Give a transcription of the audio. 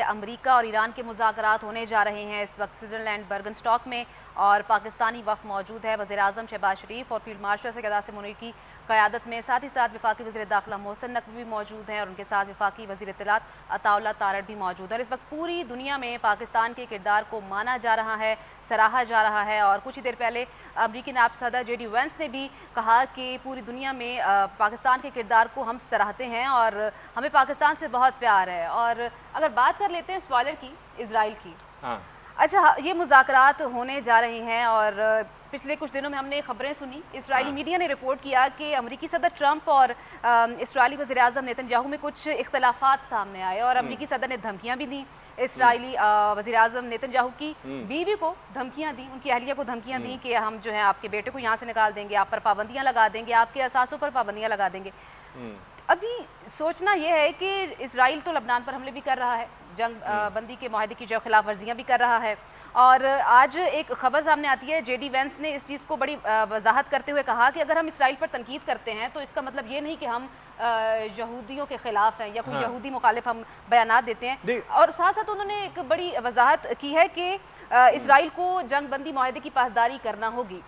امریکہ اور ایران کے مذاکرات ہونے جا رہے ہیں اس وقت سوئٹزرلینڈ برگنسٹاک میں، اور پاکستانی وفد موجود ہے۔ وزیر اعظم شہباز شریف اور فیلڈ مارشل سید عاصم منیر کی قیادت میں، ساتھ ہی ساتھ وفاقی وزیر داخلہ محسن نقوی بھی موجود ہیں، اور ان کے ساتھ وفاقی وزیر اطلاعات عطا اللہ تارڑ بھی موجود ہیں۔ اور اس وقت پوری دنیا میں پاکستان کے کردار کو مانا جا رہا ہے، سراہا جا رہا ہے، اور کچھ ہی دیر پہلے امریکی نائب صدر جے ڈی وینس نے بھی کہا کہ پوری دنیا میں پاکستان کے کردار کو ہم سراہتے ہیں اور ہمیں پاکستان سے بہت پیار ہے۔ اور اگر بات کر لیتے ہیں اسپوائلر کی، اسرائیل کی، اچھا یہ مذاکرات ہونے جا رہے ہیں، اور پچھلے کچھ دنوں میں ہم نے خبریں سنی، اسرائیلی میڈیا نے رپورٹ کیا کہ امریکی صدر ٹرمپ اور اسرائیلی وزیر اعظم نیتن یاہو میں کچھ اختلافات سامنے آئے، اور امریکی صدر نے دھمکیاں بھی دیں اسرائیلی وزیر اعظم نیتن یاہو کی بیوی کو دھمکیاں دیں، ان کی اہلیہ کو دھمکیاں دیں کہ ہم جو ہے آپ کے بیٹے کو یہاں سے نکال دیں گے، آپ پر پابندیاں لگا دیں گے، آپ کے اثاثوں پر پابندیاں لگا دیں گے۔ ابھی سوچنا یہ ہے کہ اسرائیل تو لبنان پر حملے بھی کر رہا ہے، جنگ بندی کے معاہدے کی جو خلاف ورزیاں بھی کر رہا ہے، اور آج ایک خبر سامنے آتی ہے، جے ڈی وینس نے اس چیز کو بڑی وضاحت کرتے ہوئے کہا کہ اگر ہم اسرائیل پر تنقید کرتے ہیں تو اس کا مطلب یہ نہیں کہ ہم یہودیوں کے خلاف ہیں یا کوئی یہودی مخالف ہم بیانات دیتے ہیں، اور ساتھ ساتھ انہوں نے ایک بڑی وضاحت کی ہے کہ اسرائیل کو جنگ بندی معاہدے کی پاسداری کرنا ہوگی۔